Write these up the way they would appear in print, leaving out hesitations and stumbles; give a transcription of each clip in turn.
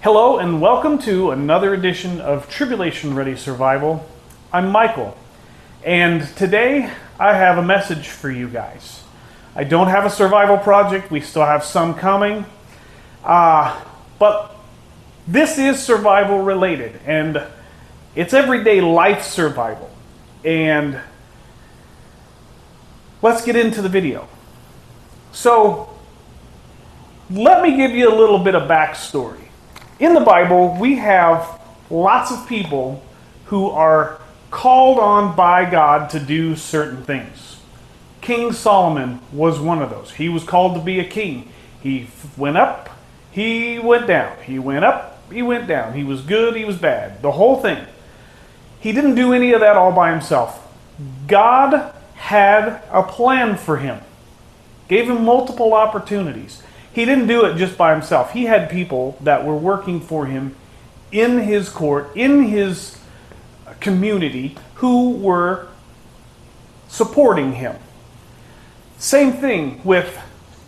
Hello and welcome to another edition of Tribulation Ready Survival. I'm Michael, and today I have a message for you guys. I don't have a survival project, we still have some coming, but this is survival related, and it's everyday life survival. And let's get into the video. So, let me give you a little bit of backstory. In the Bible, we have lots of people who are called on by God to do certain things. King Solomon was one of those. He was called to be a king. He went up, he went down. He went up, he went down. He was good, he was bad. The whole thing. He didn't do any of that all by himself. God had a plan for him. Gave him multiple opportunities. He didn't do it just by himself. He had people that were working for him in his court, in his community, who were supporting him. Same thing with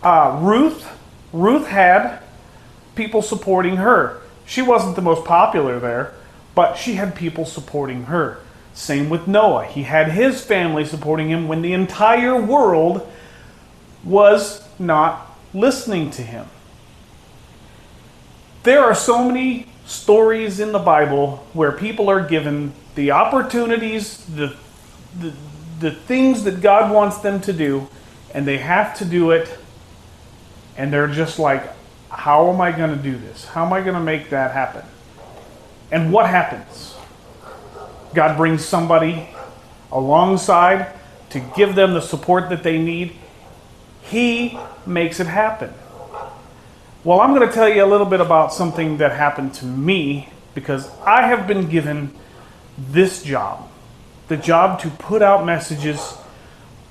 Ruth. Ruth had people supporting her. She wasn't the most popular there, but she had people supporting her. Same with Noah. He had his family supporting him when the entire world was not listening to him. There are so many stories in the Bible where people are given the opportunities, the things that God wants them to do, and they have to do it, and they're just like, how am I going to do this? How am I going to make that happen? And what happens? God brings somebody alongside to give them the support that they need. He makes it happen. Well, I'm going to tell you a little bit about something that happened to me because I have been given this job. The job to put out messages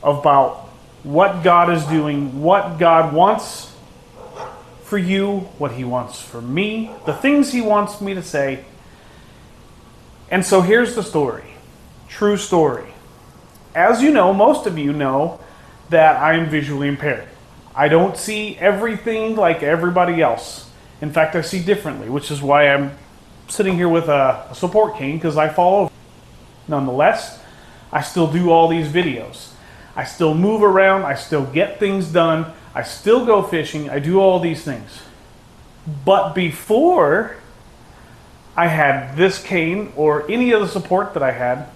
about what God is doing, what God wants for you, what He wants for me, the things He wants me to say. And so here's the story. True story. As you know, most of you know that I am visually impaired. I don't see everything like everybody else. In fact, I see differently, which is why I'm sitting here with a support cane, because I fall over. Nonetheless, I still do all these videos. I still move around, I still get things done, I still go fishing, I do all these things. But before I had this cane or any of the support that I had,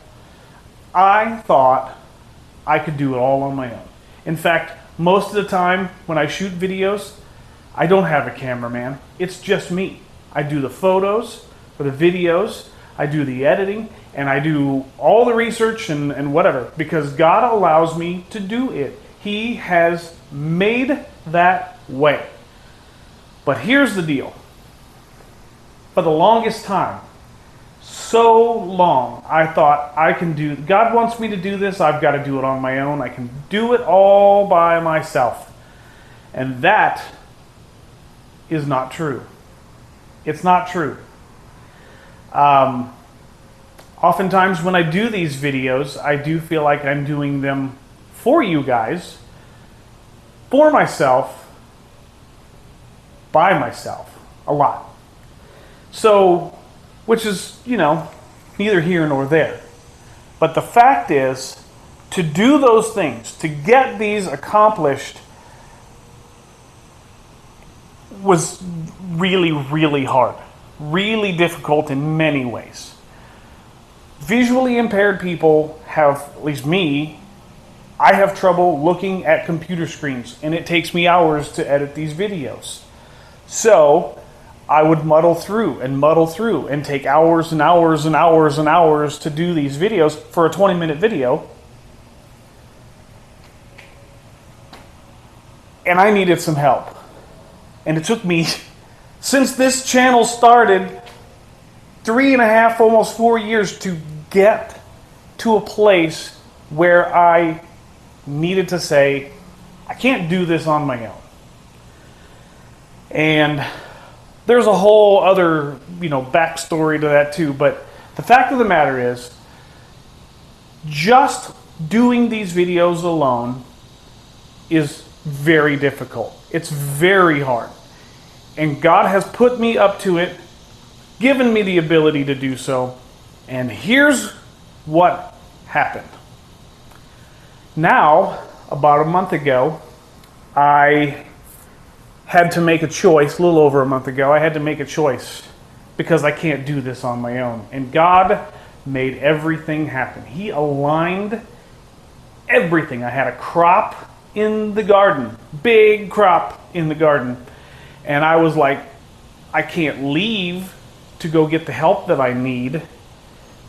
I thought I could do it all on my own. In fact, most of the time when I shoot videos, I don't have a cameraman. It's just me. I do the photos or the videos, I do the editing, and I do all the research and whatever, because God allows me to do it. He has made that way. But here's the deal. For the longest time, so long, I thought I can do, God wants me to do this, I've got to do it on my own. I can do it all by myself. And that is not true. It's not true. Oftentimes when I do these videos, I do feel like I'm doing them for you guys, for myself, by myself, a lot. So, which is, neither here nor there. But the fact is, to do those things, to get these accomplished, was really, really hard. Really difficult in many ways. Visually impaired people have, at least me, I have trouble looking at computer screens, and it takes me hours to edit these videos. So, I would muddle through and take hours and hours and hours and hours to do these videos for a 20-minute video. And I needed some help. And it took me, since this channel started, 3.5, almost 4 years to get to a place where I needed to say, I can't do this on my own. And there's a whole other, backstory to that too. But the fact of the matter is, just doing these videos alone is very difficult. It's very hard. And God has put me up to it given me the ability to do so. And here's what happened. Now, about a month ago, I had to make a choice, a little over a month ago, I had to make a choice because I can't do this on my own. And God made everything happen. He aligned everything. I had a crop in the garden, big crop in the garden. And I was like, I can't leave to go get the help that I need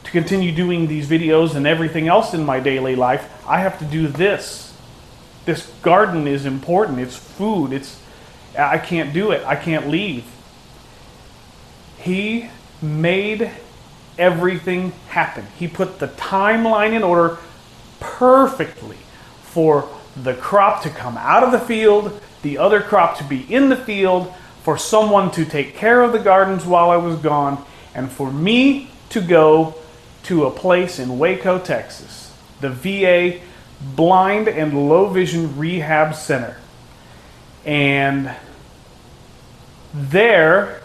to continue doing these videos and everything else in my daily life. I have to do this. This garden is important. It's food. I can't do it. I can't leave. He made everything happen. He put the timeline in order perfectly for the crop to come out of the field, the other crop to be in the field, for someone to take care of the gardens while I was gone, and for me to go to a place in Waco, Texas, the VA Blind and Low Vision Rehab Center. And there,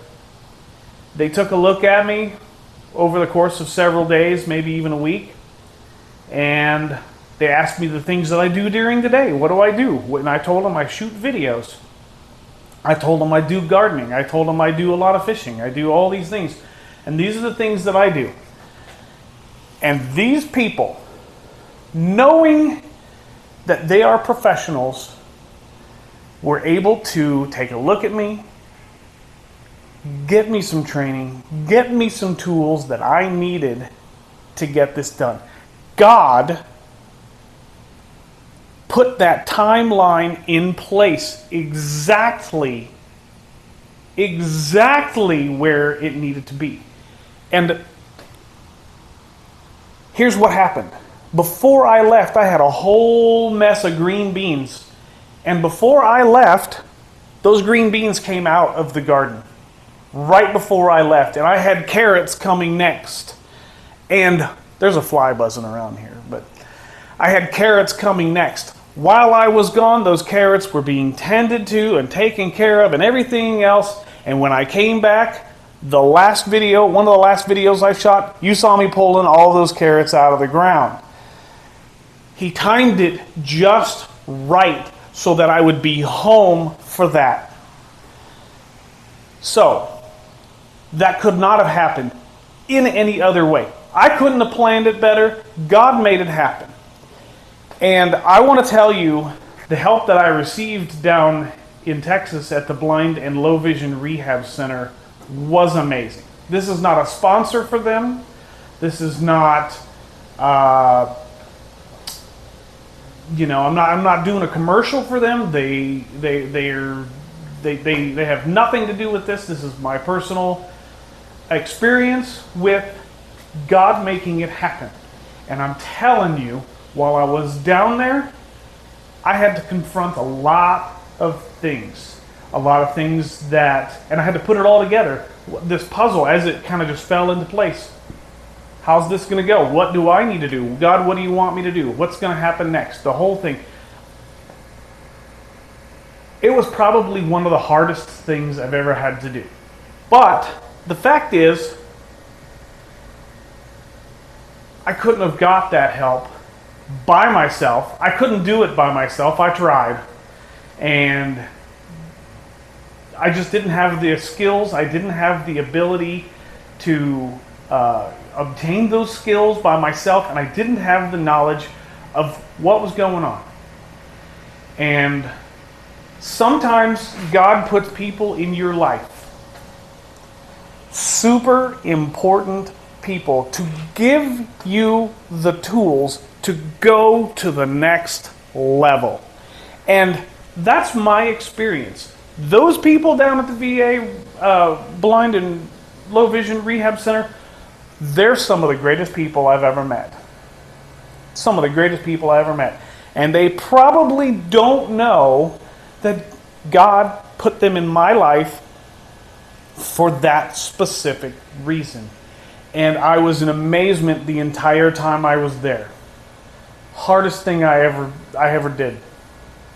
they took a look at me over the course of several days, maybe even a week, and they asked me the things that I do during the day. What do I do? And I told them I shoot videos. I told them I do gardening. I told them I do a lot of fishing. I do all these things. And these are the things that I do. And these people, knowing that they are professionals, were able to take a look at me, get me some training, get me some tools that I needed to get this done. God put that timeline in place exactly where it needed to be. And here's what happened. Before I left, I had a whole mess of green beans. And before I left, those green beans came out of the garden. Right before I left. And I had carrots coming next. And there's a fly buzzing around here, but I had carrots coming next. While I was gone, those carrots were being tended to and taken care of and everything else. And when I came back, one of the last videos I shot, you saw me pulling all those carrots out of the ground. He timed it just right so that I would be home for that. So, that could not have happened in any other way. I couldn't have planned it better. God made it happen. And I want to tell you, the help that I received down in Texas at the Blind and Low Vision Rehab Center was amazing. This is not a sponsor for them. This is not, I'm not doing a commercial for them. They have nothing to do with this. This is my personal experience with God making it happen. And I'm telling you, while I was down there, I had to confront a lot of things. And I had to put it all together. This puzzle, as it kind of just fell into place. How's this going to go? What do I need to do? God, what do you want me to do? What's going to happen next? The whole thing. It was probably one of the hardest things I've ever had to do. But the fact is, I couldn't have got that help by myself. I couldn't do it by myself. I tried. And I just didn't have the skills. I didn't have the ability to obtain those skills by myself. And I didn't have the knowledge of what was going on. And sometimes God puts people in your life, super important people, to give you the tools to go to the next level. And that's my experience. Those people down at the VA Blind and Low Vision Rehab Center, they're some of the greatest people I've ever met. Some of the greatest people I ever met. And they probably don't know that God put them in my life for that specific reason. And I was in amazement the entire time I was there. Hardest thing I ever did.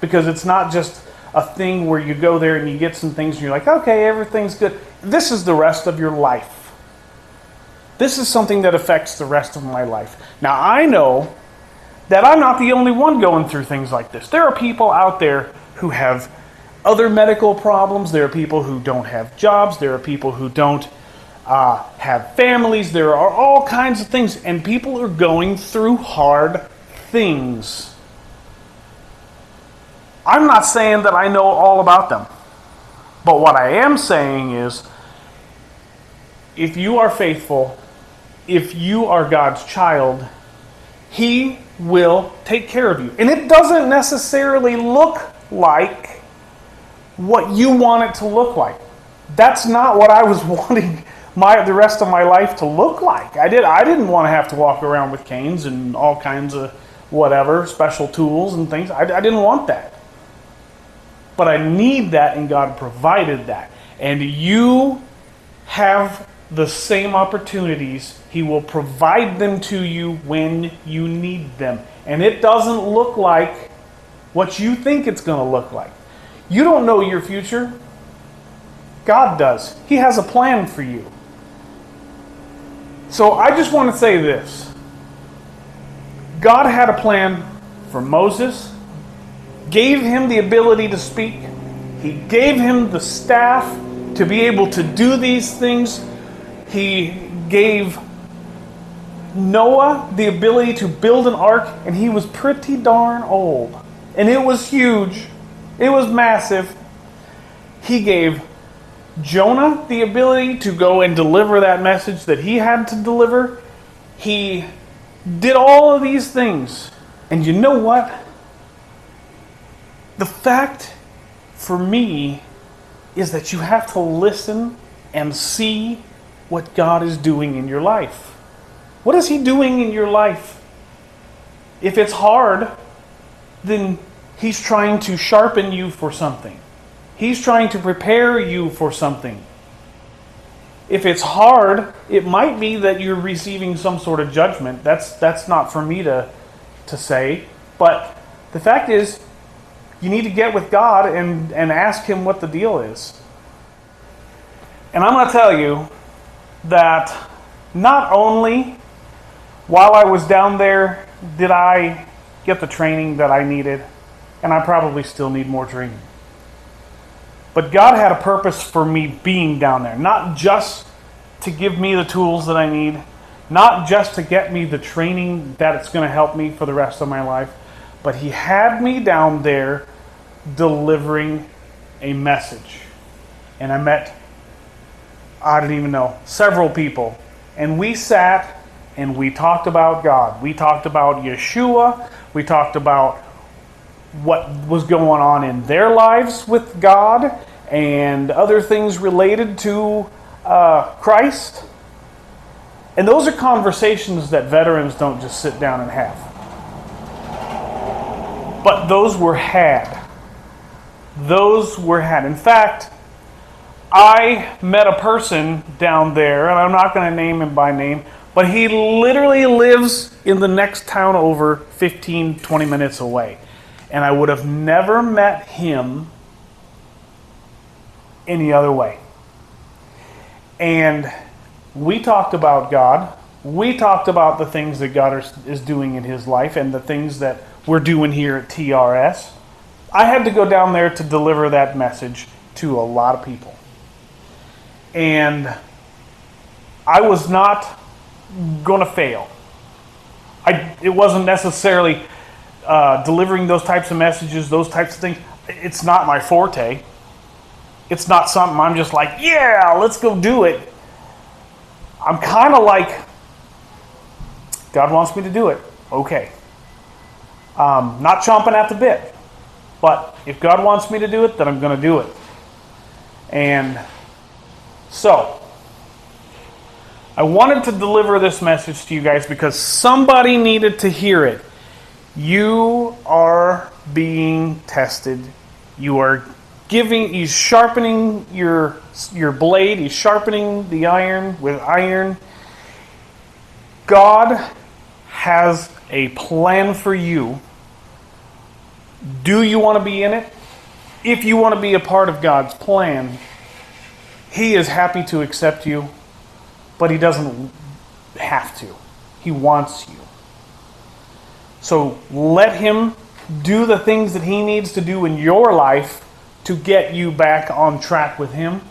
Because it's not just a thing where you go there and you get some things and you're like, okay, everything's good. This is the rest of your life. This is something that affects the rest of my life. Now, I know that I'm not the only one going through things like this. There are people out there who have other medical problems. There are people who don't have jobs. There are people who don't have families. There are all kinds of things. And people are going through hard things. I'm not saying that I know all about them. But what I am saying is, if you are faithful, if you are God's child, He will take care of you. And it doesn't necessarily look like what you want it to look like. That's not what I was wanting the rest of my life to look like. I didn't want to have to walk around with canes and all kinds of whatever, special tools and things. I didn't want that. But I need that, and God provided that. And you have the same opportunities. He will provide them to you when you need them. And it doesn't look like what you think it's going to look like. You don't know your future. God does. He has a plan for you. So I just want to say this. God had a plan for Moses, gave him the ability to speak. He gave him the staff to be able to do these things. He gave Noah the ability to build an ark, and he was pretty darn old. And it was huge. It was massive. He gave Jonah the ability to go and deliver that message that he had to deliver. He did all of these things. And you know what? The fact for me is that you have to listen and see what God is doing in your life. What is He doing in your life? If it's hard, then He's trying to sharpen you for something. He's trying to prepare you for something. If it's hard, it might be that you're receiving some sort of judgment. That's not for me to say. But the fact is, you need to get with God and ask Him what the deal is. And I'm going to tell you that not only while I was down there did I get the training that I needed, and I probably still need more training. But God had a purpose for me being down there. Not just to give me the tools that I need. Not just to get me the training that it's going to help me for the rest of my life. But He had me down there delivering a message. And I met, I don't even know, several people. And we sat and we talked about God. We talked about Yeshua. We talked about what was going on in their lives with God and other things related to Christ. And those are conversations that veterans don't just sit down and have. But those were had. Those were had. In fact, I met a person down there, and I'm not going to name him by name, but he literally lives in the next town over 15, 20 minutes away. And I would have never met him any other way. And we talked about God. We talked about the things that God is doing in his life and the things that we're doing here at TRS. I had to go down there to deliver that message to a lot of people. And I was not going to fail. It wasn't necessarily delivering those types of messages, those types of things. It's not my forte. It's not something I'm just like, yeah, let's go do it. I'm kind of like, God wants me to do it. Okay. Not chomping at the bit. But if God wants me to do it, then I'm going to do it. And so, I wanted to deliver this message to you guys because somebody needed to hear it. You are being tested. You are He's sharpening your blade. He's sharpening the iron with iron. God has a plan for you. Do you want to be in it? If you want to be a part of God's plan, He is happy to accept you, but He doesn't have to. He wants you. So let him do the things that he needs to do in your life to get you back on track with him,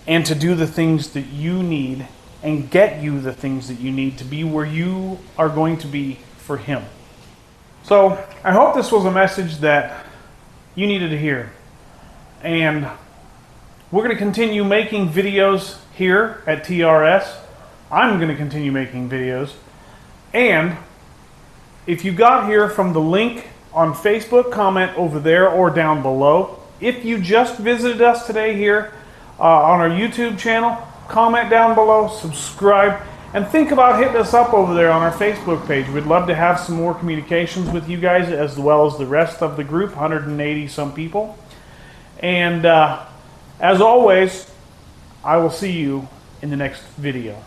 and to do the things that you need and get you the things that you need to be where you are going to be for him. So I hope this was a message that you needed to hear. And we're going to continue making videos here at TRS. I'm going to continue making videos. And if you got here from the link on Facebook, comment over there or down below. If you just visited us today here on our YouTube channel, comment down below, subscribe, and think about hitting us up over there on our Facebook page. We'd love to have some more communications with you guys, as well as the rest of the group, 180 some people. And as always, I will see you in the next video.